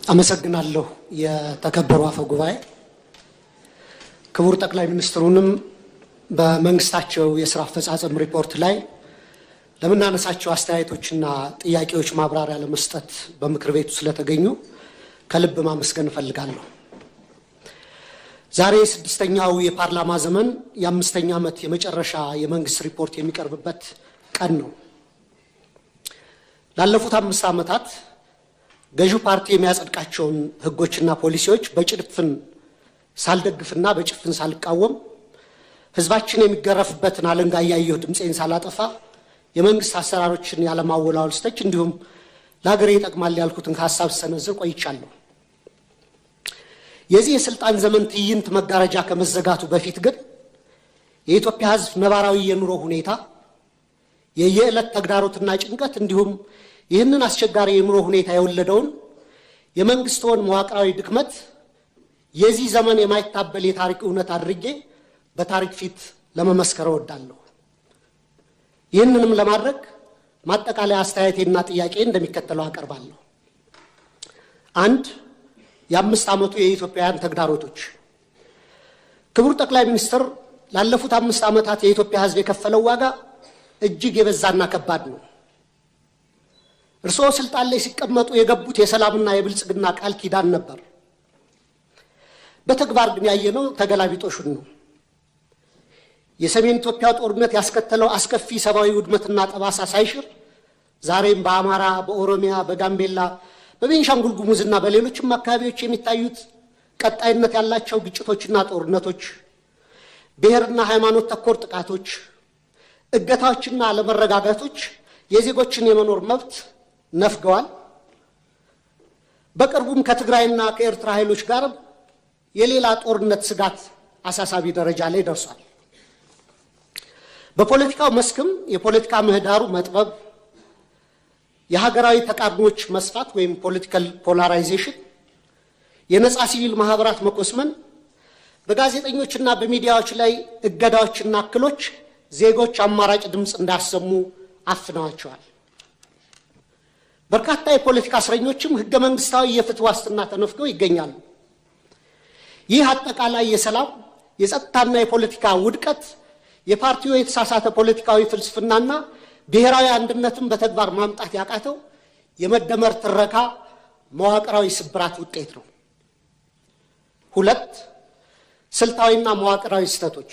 አመሰግናለሁ የተከበሩ አፈ ጉባኤ ክቡር ጠቅላይ ሚኒስትሩንም በመንግስታቸው የሥራ አፈጻጸም ሪፖርት ላይ ለምናነሳቸው አስተያየቶችና ጥያቄዎች ማብራሪያ ለመስጠት በምክር ቤቱ ስለተገኙ ከልብ ማመስገን እፈልጋለሁ። ዛሬ ስድስተኛው የፓርላማ ዘመን የ5ኛ ዓመት የመጨረሻ የመንግስት ሪፖርት የሚቀርብበት ቀን ነው። ላለፉት 5 ዓመታት ገዢው ፓርቲ የሚያጸድቃቸውን ህጎችና ፖሊሲዎች በጭፍን ሳልደግፍና በጭፍን ሳልቃወም ህዝባችን የሚገረፍበትን አለንጋ ያየሁ ድምጼን ሳላጠፋ የመንግስት አሰራሮችን ያለማወላወል ስተች እንዲሁም ለሀገሬ ይጠቅማል ያልኩትን ሐሳብ ሰነዝር ቆይቻለሁ። የዚህ የስልጣን ዘመን ትዕይንት መጋረጃ ከመዘጋቱ በፊት ግን የኢትዮጵያ ህዝብ ነባራዊ የኑሮ ሁኔታ የየዕለት ተግዳሮትና ጭንቀት እንዲሁም ይህንን አስቸጋሪ የኑሮ ሁኔታ የወለደውን የመንግስቱን መዋቅራዊ ድክመት የዚህ ዘመን የማይታበል የታሪክ እውነት አድርጌ በታሪክ ፊት ለመመስከር እወዳለሁ። ይህንንም ለማድረግ ማጠቃለያ አስተያየቴና ጥያቄ እንደሚከተለው አቀርባለሁ። 1. የ5 ዓመቱ የኢትዮጵያውያን ተግዳሮቶች። ክቡር ጠቅላይ ሚኒስትር ላለፉት 5 ዓመታት የኢትዮጵያ ህዝብ የከፈለው ዋጋ እጅግ የበዛና ከባድ ነው። እርስዎ ስልጣን ላይ ሲቀመጡ የገቡት የሰላምና የብልጽግና ቃል ኪዳን ነበር። በተግባር ግን ያየነው ተገላቢጦሹን ነው። የሰሜን ኢትዮጵያ ጦርነት ያስከተለው አስከፊ ሰብአዊ ውድመትና ጠባሳ ሳይሽር ዛሬም በአማራ፣ በኦሮሚያ፣ በጋምቤላ፣ በቤንሻንጉል ጉሙዝና በሌሎችም አካባቢዎች የሚታዩት ቀጣይነት ያላቸው ግጭቶችና ጦርነቶች፣ ብሔርና ሃይማኖት ተኮር ጥቃቶች፣ እገታዎችና አለመረጋጋቶች የዜጎችን የመኖር መብት ነፍገዋል። በቅርቡም ከትግራይና ከኤርትራ ኃይሎች ጋር የሌላ ጦርነት ስጋት አሳሳቢ ደረጃ ላይ ደርሷል። በፖለቲካው መስክም የፖለቲካ ምህዳሩ መጥበብ፣ የሀገራዊ ተቃርኖች መስፋት ወይም ፖለቲካል ፖላራይዜሽን፣ የነጻ ሲቪል ማህበራት መኮስመን፣ በጋዜጠኞችና በሚዲያዎች ላይ እገዳዎችና እክሎች ዜጎች አማራጭ ድምፅ እንዳሰሙ አፍነዋቸዋል። በርካታ የፖለቲካ እስረኞችም ህገ መንግስታዊ የፍትህ ዋስትና ተነፍገው ይገኛሉ። ይህ አጠቃላይ የሰላም የጸጥታና የፖለቲካ ውድቀት የፓርቲው የተሳሳተ ፖለቲካዊ ፍልስፍናና ብሔራዊ አንድነትን በተግባር ማምጣት ያቃተው የመደመር ትረካ መዋቅራዊ ስብራት ውጤት ነው። 2. ስልታዊና መዋቅራዊ ስህተቶች።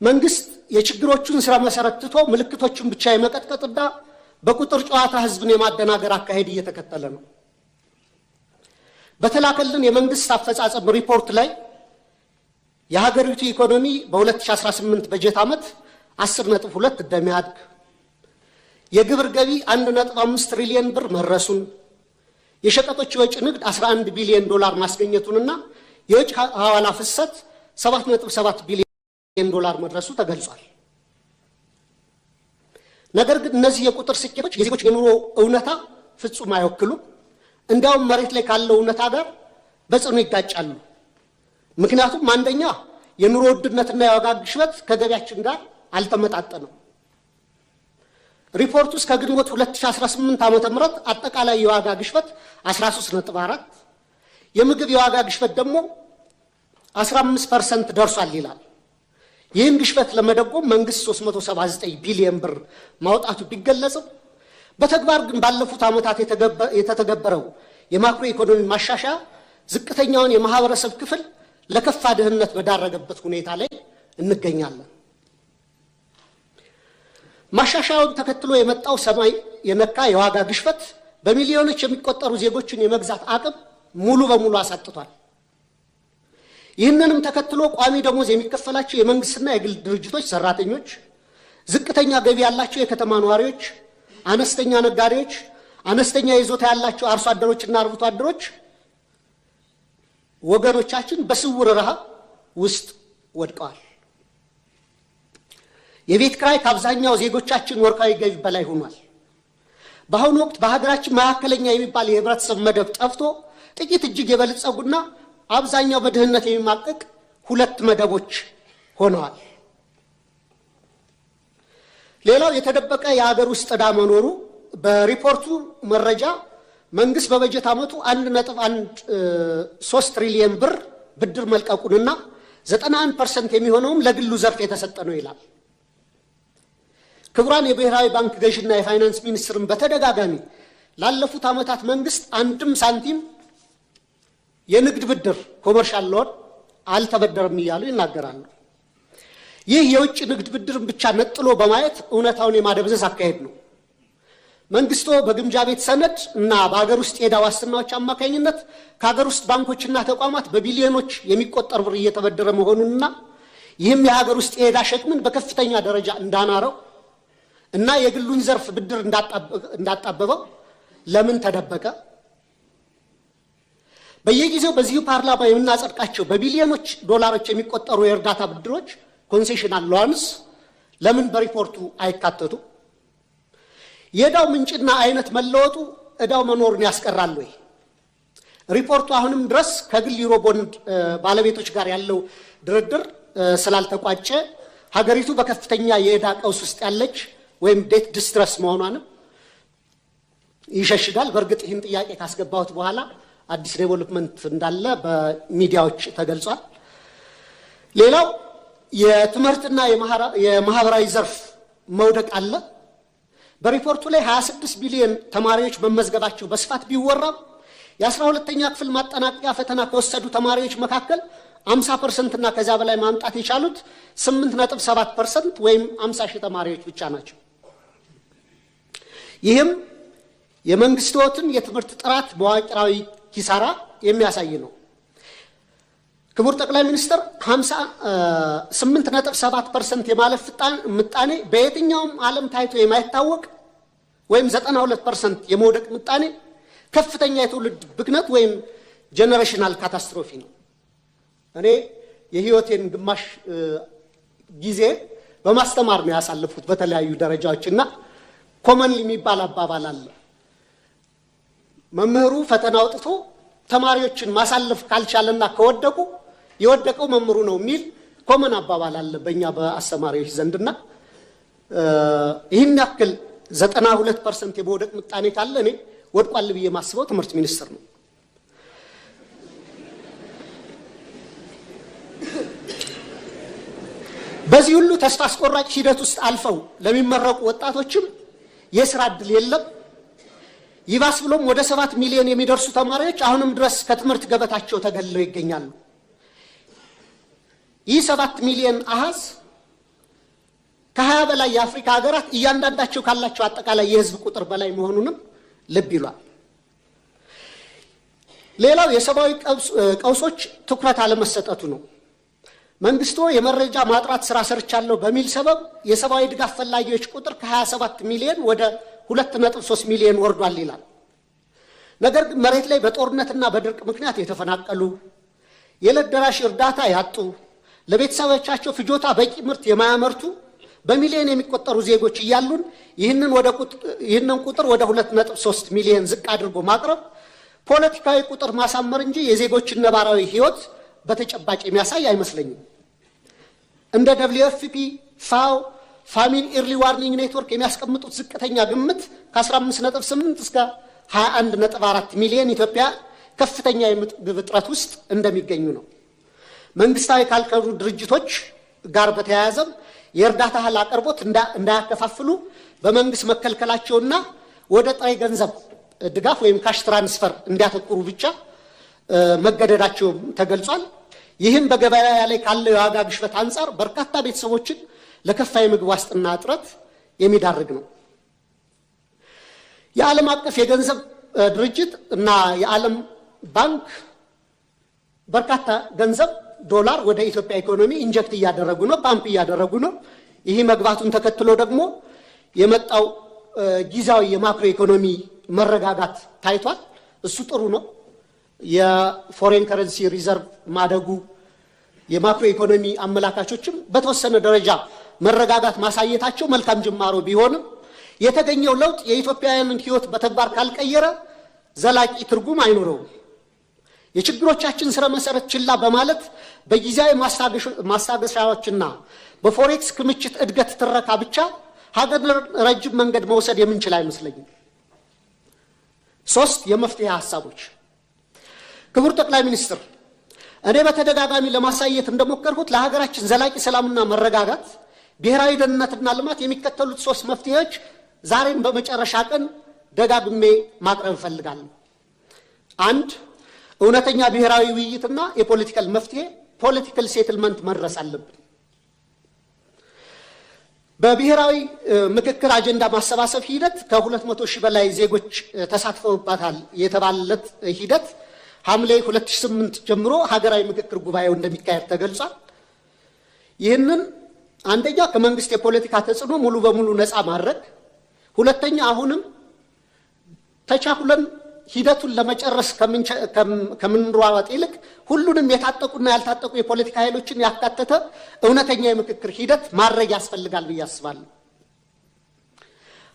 መንግስት የችግሮቹን ስራ መሰረት ትቶ ምልክቶችን ብቻ የመቀጥቀጥና በቁጥር ጨዋታ ህዝብን የማደናገር አካሄድ እየተከተለ ነው። በተላከልን የመንግስት አፈጻጸም ሪፖርት ላይ የሀገሪቱ ኢኮኖሚ በ2018 በጀት ዓመት 10.2 እንደሚያድግ፣ የግብር ገቢ 1.5 ትሪሊዮን ብር መድረሱን፣ የሸቀጦች የወጪ ንግድ 11 ቢሊዮን ዶላር ማስገኘቱንና የውጭ ሐዋላ ፍሰት 7.7 ቢሊዮን ዶላር መድረሱ ተገልጿል። ነገር ግን እነዚህ የቁጥር ስኬቶች የዜጎች የኑሮ እውነታ ፍጹም አይወክሉም። እንዲያውም መሬት ላይ ካለው እውነታ ጋር በጽኑ ይጋጫሉ። ምክንያቱም አንደኛ የኑሮ ውድነትና የዋጋ ግሽበት ከገቢያችን ጋር አልተመጣጠነም። ሪፖርቱ እስከ ግንቦት 2018 ዓ.ም አጠቃላይ የዋጋ ግሽበት 13.4፣ የምግብ የዋጋ ግሽበት ደግሞ 15% ደርሷል ይላል። ይህን ግሽበት ለመደጎም መንግስት 379 ቢሊዮን ብር ማውጣቱ ቢገለጽም በተግባር ግን ባለፉት ዓመታት የተተገበረው የማክሮ ኢኮኖሚ ማሻሻያ ዝቅተኛውን የማህበረሰብ ክፍል ለከፋ ድህነት በዳረገበት ሁኔታ ላይ እንገኛለን። ማሻሻያውን ተከትሎ የመጣው ሰማይ የነካ የዋጋ ግሽበት በሚሊዮኖች የሚቆጠሩ ዜጎችን የመግዛት አቅም ሙሉ በሙሉ አሳጥቷል። ይህንንም ተከትሎ ቋሚ ደሞዝ የሚከፈላቸው የመንግስትና የግል ድርጅቶች ሰራተኞች፣ ዝቅተኛ ገቢ ያላቸው የከተማ ነዋሪዎች፣ አነስተኛ ነጋዴዎች፣ አነስተኛ ይዞታ ያላቸው አርሶ አደሮችና አርብቶ አደሮች ወገኖቻችን በስውር ረሃብ ውስጥ ወድቀዋል። የቤት ኪራይ ከአብዛኛው ዜጎቻችን ወርሃዊ ገቢ በላይ ሆኗል። በአሁኑ ወቅት በሀገራችን መካከለኛ የሚባል የህብረተሰብ መደብ ጠፍቶ ጥቂት እጅግ የበለጸጉና አብዛኛው በድህነት የሚማቀቅ 2 መደቦች ሆነዋል። ሌላው የተደበቀ የሀገር ውስጥ ዕዳ መኖሩ በሪፖርቱ መረጃ መንግስት በበጀት ዓመቱ 1.13 ትሪሊየን ብር ብድር መልቀቁንና 91% የሚሆነውም ለግሉ ዘርፍ የተሰጠ ነው ይላል። ክቡራን የብሔራዊ ባንክ ገዥና የፋይናንስ ሚኒስትርን በተደጋጋሚ ላለፉት ዓመታት መንግስት አንድም ሳንቲም የንግድ ብድር ኮመርሻል ሎን አልተበደረም እያሉ ይናገራሉ። ይህ የውጭ ንግድ ብድርን ብቻ ነጥሎ በማየት እውነታውን የማደብዘዝ አካሄድ ነው። መንግስቱ በግምጃ ቤት ሰነድ እና በሀገር ውስጥ የዕዳ ዋስትናዎች አማካኝነት ከሀገር ውስጥ ባንኮችና ተቋማት በቢሊዮኖች የሚቆጠር ብር እየተበደረ መሆኑንና ይህም የሀገር ውስጥ የዕዳ ሸክምን በከፍተኛ ደረጃ እንዳናረው እና የግሉን ዘርፍ ብድር እንዳጣበበው ለምን ተደበቀ? በየጊዜው በዚሁ ፓርላማ የምናጸድቃቸው በቢሊዮኖች ዶላሮች የሚቆጠሩ የእርዳታ ብድሮች ኮንሴሽናል ሎንስ ለምን በሪፖርቱ አይካተቱ? የዕዳው ምንጭና አይነት መለወጡ ዕዳው መኖሩን ያስቀራል ወይ? ሪፖርቱ አሁንም ድረስ ከግል ዩሮ ቦንድ ባለቤቶች ጋር ያለው ድርድር ስላልተቋጨ ሀገሪቱ በከፍተኛ የዕዳ ቀውስ ውስጥ ያለች ወይም ዴት ዲስትረስ መሆኗንም ይሸሽጋል። በእርግጥ ይህን ጥያቄ ካስገባሁት በኋላ አዲስ ዴቨሎፕመንት እንዳለ በሚዲያዎች ተገልጿል። ሌላው የትምህርትና የማህበራዊ ዘርፍ መውደቅ አለ። በሪፖርቱ ላይ 26 ቢሊዮን ተማሪዎች መመዝገባቸው በስፋት ቢወራም የ12ኛ ክፍል ማጠናቀቂያ ፈተና ከወሰዱ ተማሪዎች መካከል 50% እና ከዛ በላይ ማምጣት የቻሉት 8.7% ወይም 50 ሺህ ተማሪዎች ብቻ ናቸው። ይህም የመንግስትን የትምህርት ጥራት መዋቅራዊ ኪሳራ የሚያሳይ ነው። ክቡር ጠቅላይ ሚኒስትር 8.7% የማለፍ ምጣኔ በየትኛውም ዓለም ታይቶ የማይታወቅ ወይም 92% የመውደቅ ምጣኔ ከፍተኛ የትውልድ ብክነት ወይም ጀነሬሽናል ካታስትሮፊ ነው። እኔ የህይወቴን ግማሽ ጊዜ በማስተማር ነው ያሳለፉት በተለያዩ ደረጃዎችና ኮመን የሚባል አባባል አለ። መምህሩ ፈተና አውጥቶ ተማሪዎችን ማሳለፍ ካልቻለና ከወደቁ የወደቀው መምህሩ ነው የሚል ኮመን አባባል አለ በእኛ በአስተማሪዎች ዘንድና ይህን ያክል 92% የመውደቅ ምጣኔ ካለ እኔ ወድቋል ብዬ ማስበው ትምህርት ሚኒስትር ነው። በዚህ ሁሉ ተስፋ አስቆራጭ ሂደት ውስጥ አልፈው ለሚመረቁ ወጣቶችም የስራ ዕድል የለም። ይባስ ብሎም ወደ 7 ሚሊዮን የሚደርሱ ተማሪዎች አሁንም ድረስ ከትምህርት ገበታቸው ተገልለው ይገኛሉ። ይህ 7 ሚሊዮን አሃዝ ከ20 በላይ የአፍሪካ ሀገራት እያንዳንዳቸው ካላቸው አጠቃላይ የህዝብ ቁጥር በላይ መሆኑንም ልብ ይሏል። ሌላው የሰብአዊ ቀውሶች ትኩረት አለመሰጠቱ ነው። መንግስቱ የመረጃ ማጥራት ስራ ሰርቻለሁ በሚል ሰበብ የሰብአዊ ድጋፍ ፈላጊዎች ቁጥር ከ27 ሚሊዮን ወደ 2.3 ሚሊዮን ወርዷል ይላል። ነገር ግን መሬት ላይ በጦርነትና በድርቅ ምክንያት የተፈናቀሉ የዕለት ደራሽ እርዳታ ያጡ ለቤተሰቦቻቸው ፍጆታ በቂ ምርት የማያመርቱ በሚሊዮን የሚቆጠሩ ዜጎች እያሉን ይህንን ቁጥር ወደ 2.3 ሚሊዮን ዝቅ አድርጎ ማቅረብ ፖለቲካዊ ቁጥር ማሳመር እንጂ የዜጎችን ነባራዊ ህይወት በተጨባጭ የሚያሳይ አይመስለኝም። እንደ WFP ፋኦ ፋሚሊ ኢርሊ ዋርኒንግ ኔትወርክ የሚያስቀምጡት ዝቅተኛ ግምት ከ15.8 እስከ 21.4 ሚሊዮን ኢትዮጵያ ከፍተኛ የምግብ እጥረት ውስጥ እንደሚገኙ ነው። መንግስታዊ ካልከሩ ድርጅቶች ጋር በተያያዘም የእርዳታ እህል አቅርቦት እንዳያከፋፍሉ በመንግስት መከልከላቸውና ወደ ጥሬ ገንዘብ ድጋፍ ወይም ካሽ ትራንስፈር እንዲያተኩሩ ብቻ መገደዳቸው ተገልጿል። ይህም በገበያ ላይ ካለው የዋጋ ግሽበት አንጻር በርካታ ቤተሰቦችን ለከፋ የምግብ ዋስትና እጥረት የሚዳርግ ነው። የዓለም አቀፍ የገንዘብ ድርጅት እና የዓለም ባንክ በርካታ ገንዘብ ዶላር ወደ ኢትዮጵያ ኢኮኖሚ ኢንጀክት እያደረጉ ነው፣ ፓምፕ እያደረጉ ነው። ይህ መግባቱን ተከትሎ ደግሞ የመጣው ጊዜያዊ የማክሮ ኢኮኖሚ መረጋጋት ታይቷል። እሱ ጥሩ ነው። የፎሬን ከረንሲ ሪዘርቭ ማደጉ የማክሮ ኢኮኖሚ አመላካቾችም በተወሰነ ደረጃ መረጋጋት ማሳየታቸው መልካም ጅማሮ ቢሆንም የተገኘው ለውጥ የኢትዮጵያውያንን ህይወት በተግባር ካልቀየረ ዘላቂ ትርጉም አይኖረውም። የችግሮቻችን ስረ መሰረት ችላ በማለት በጊዜያዊ ማስታገሻዎችና በፎሬክስ ክምችት እድገት ትረካ ብቻ ሀገር ረጅም መንገድ መውሰድ የምንችል አይመስለኝም። ሶስት የመፍትሄ ሐሳቦች። ክቡር ጠቅላይ ሚኒስትር፣ እኔ በተደጋጋሚ ለማሳየት እንደሞከርኩት ለሀገራችን ዘላቂ ሰላምና መረጋጋት፣ ብሔራዊ ደህንነትና ልማት የሚከተሉት ሶስት መፍትሄዎች ዛሬም በመጨረሻ ቀን ደጋግሜ ማቅረብ እፈልጋለሁ። አንድ፣ እውነተኛ ብሔራዊ ውይይትና የፖለቲካል መፍትሄ ፖለቲካል ሴትልመንት መድረስ አለብን። በብሔራዊ ምክክር አጀንዳ ማሰባሰብ ሂደት ከ200 ሺህ በላይ ዜጎች ተሳትፈውባታል የተባለለት ሂደት ሐምሌ 2008 ጀምሮ ሀገራዊ ምክክር ጉባኤው እንደሚካሄድ ተገልጿል። ይህንን አንደኛ ከመንግስት የፖለቲካ ተጽዕኖ ሙሉ በሙሉ ነፃ ማድረግ፣ ሁለተኛ አሁንም ተቻኩለን ሂደቱን ለመጨረስ ከምንሯሯጥ ይልቅ ሁሉንም የታጠቁና ያልታጠቁ የፖለቲካ ኃይሎችን ያካተተ እውነተኛ የምክክር ሂደት ማድረግ ያስፈልጋል ብዬ አስባለሁ።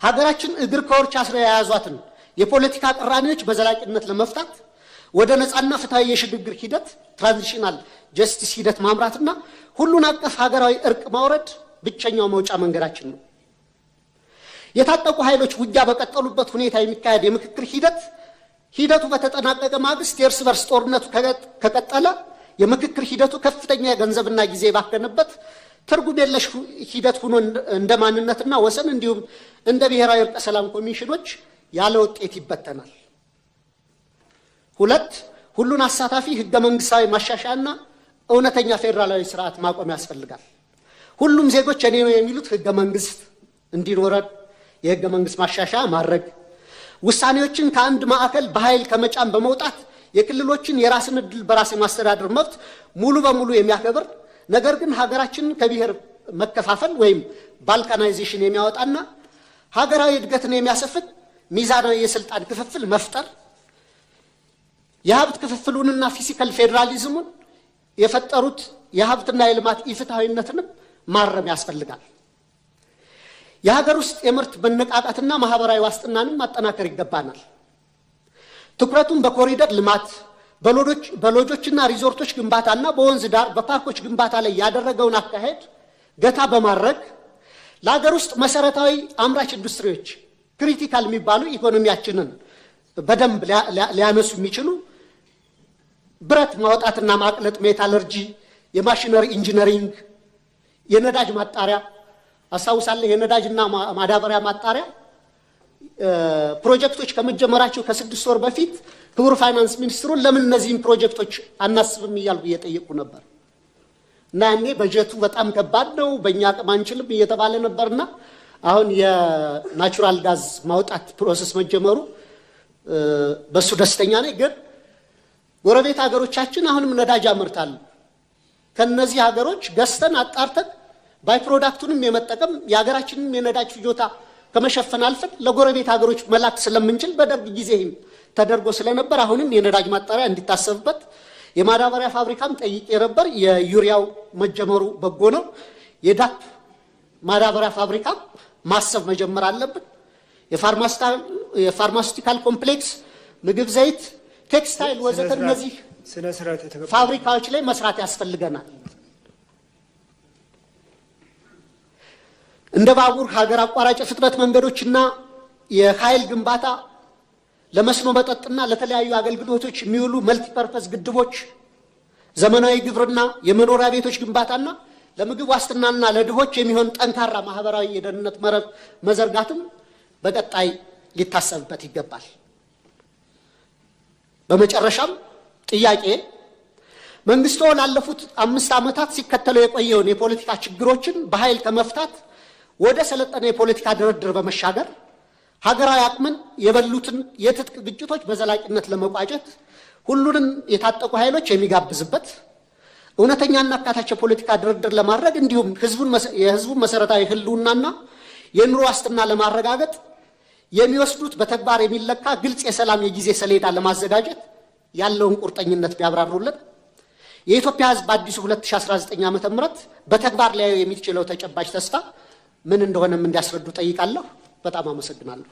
ሀገራችን እግር ከወርች አስረው የያዟትን የፖለቲካ ቅራኔዎች በዘላቂነት ለመፍታት ወደ ነፃና ፍትሃዊ የሽግግር ሂደት ትራንዚሽናል ጀስቲስ ሂደት ማምራትና ሁሉን አቀፍ ሀገራዊ እርቅ ማውረድ ብቸኛው መውጫ መንገዳችን ነው። የታጠቁ ኃይሎች ውጊያ በቀጠሉበት ሁኔታ የሚካሄድ የምክክር ሂደቱ በተጠናቀቀ ማግስት የእርስ በርስ ጦርነቱ ከቀጠለ የምክክር ሂደቱ ከፍተኛ የገንዘብና ጊዜ ባከነበት ትርጉም የለሽ ሂደት ሆኖ እንደ ማንነትና ወሰን እንዲሁም እንደ ብሔራዊ እርቀ ሰላም ኮሚሽኖች ያለ ውጤት ይበተናል። ሁለት፣ ሁሉን አሳታፊ ህገ መንግስታዊ ማሻሻያና እውነተኛ ፌዴራላዊ ስርዓት ማቆም ያስፈልጋል። ሁሉም ዜጎች እኔ ነው የሚሉት ህገ መንግስት እንዲኖረን የህገ መንግስት ማሻሻያ ማድረግ፣ ውሳኔዎችን ከአንድ ማዕከል በኃይል ከመጫን በመውጣት የክልሎችን የራስን ዕድል በራስ የማስተዳደር መብት ሙሉ በሙሉ የሚያከብር ነገር ግን ሀገራችንን ከብሔር መከፋፈል ወይም ባልካናይዜሽን የሚያወጣና ሀገራዊ እድገትን የሚያሰፍን ሚዛናዊ የስልጣን ክፍፍል መፍጠር፣ የሀብት ክፍፍሉንና ፊዚካል ፌዴራሊዝሙን የፈጠሩት የሀብትና የልማት ኢፍትሐዊነትንም ማረም ያስፈልጋል። የሀገር ውስጥ የምርት መነቃቃትና ማህበራዊ ዋስትናንም ማጠናከር ይገባናል። ትኩረቱን በኮሪደር ልማት፣ በሎጆችና ሪዞርቶች ግንባታና በወንዝ ዳር በፓርኮች ግንባታ ላይ ያደረገውን አካሄድ ገታ በማድረግ ለሀገር ውስጥ መሰረታዊ አምራች ኢንዱስትሪዎች ክሪቲካል የሚባሉ ኢኮኖሚያችንን በደንብ ሊያነሱ የሚችሉ ብረት ማውጣትና ማቅለጥ፣ ሜታለርጂ፣ የማሽነሪ ኢንጂነሪንግ፣ የነዳጅ ማጣሪያ አሳውሳለሁ። የነዳጅና ማዳበሪያ ማጣሪያ ፕሮጀክቶች ከመጀመራቸው ከ6 ወር በፊት ክቡር ፋይናንስ ሚኒስትሩን ለምን እነዚህን ፕሮጀክቶች አናስብም እያልኩ እየጠየቁ ነበር እና ያኔ በጀቱ በጣም ከባድ ነው በእኛ አቅም አንችልም እየተባለ ነበርና አሁን የናቹራል ጋዝ ማውጣት ፕሮሰስ መጀመሩ በሱ ደስተኛ ነኝ። ግን ጎረቤት ሀገሮቻችን አሁንም ነዳጅ ያመርታሉ። ከነዚህ ሀገሮች ገዝተን አጣርተን ባይ ፕሮዳክቱንም የመጠቀም የሀገራችንን የነዳጅ ፍጆታ ከመሸፈን አልፈን ለጎረቤት ሀገሮች መላክ ስለምንችል በደርግ ጊዜም ተደርጎ ስለነበር አሁንም የነዳጅ ማጣሪያ እንዲታሰብበት፣ የማዳበሪያ ፋብሪካም ጠይቄ ነበር። የዩሪያው መጀመሩ በጎ ነው። የዳፕ ማዳበሪያ ፋብሪካ ማሰብ መጀመር አለብን። የፋርማሲውቲካል ኮምፕሌክስ፣ ምግብ ዘይት፣ ቴክስታይል ወዘተ እነዚህ ፋብሪካዎች ላይ መስራት ያስፈልገናል። እንደ ባቡር፣ ሀገር አቋራጭ ፍጥነት መንገዶችና የኃይል ግንባታ፣ ለመስኖ መጠጥና ለተለያዩ አገልግሎቶች የሚውሉ መልቲፐርፐስ ግድቦች፣ ዘመናዊ ግብርና፣ የመኖሪያ ቤቶች ግንባታና ለምግብ ዋስትናና ለድሆች የሚሆን ጠንካራ ማህበራዊ የደህንነት መረብ መዘርጋትም በቀጣይ ሊታሰብበት ይገባል። በመጨረሻም ጥያቄ መንግስቱ ላለፉት 5 ዓመታት ሲከተለው የቆየውን የፖለቲካ ችግሮችን በኃይል ከመፍታት ወደ ሰለጠነ የፖለቲካ ድርድር በመሻገር ሀገራዊ አቅምን የበሉትን የትጥቅ ግጭቶች በዘላቂነት ለመቋጨት ሁሉንም የታጠቁ ኃይሎች የሚጋብዝበት እውነተኛና አካታች የፖለቲካ ድርድር ለማድረግ እንዲሁም የህዝቡን መሰረታዊ ህልውናና የኑሮ ዋስትና ለማረጋገጥ የሚወስዱት በተግባር የሚለካ ግልጽ የሰላም የጊዜ ሰሌዳ ለማዘጋጀት ያለውን ቁርጠኝነት ቢያብራሩልን። የኢትዮጵያ ህዝብ በአዲሱ 2019 ዓ.ም በተግባር ላይ የሚችለው ተጨባጭ ተስፋ ምን እንደሆነም እንዲያስረዱ ጠይቃለሁ። በጣም አመሰግናለሁ።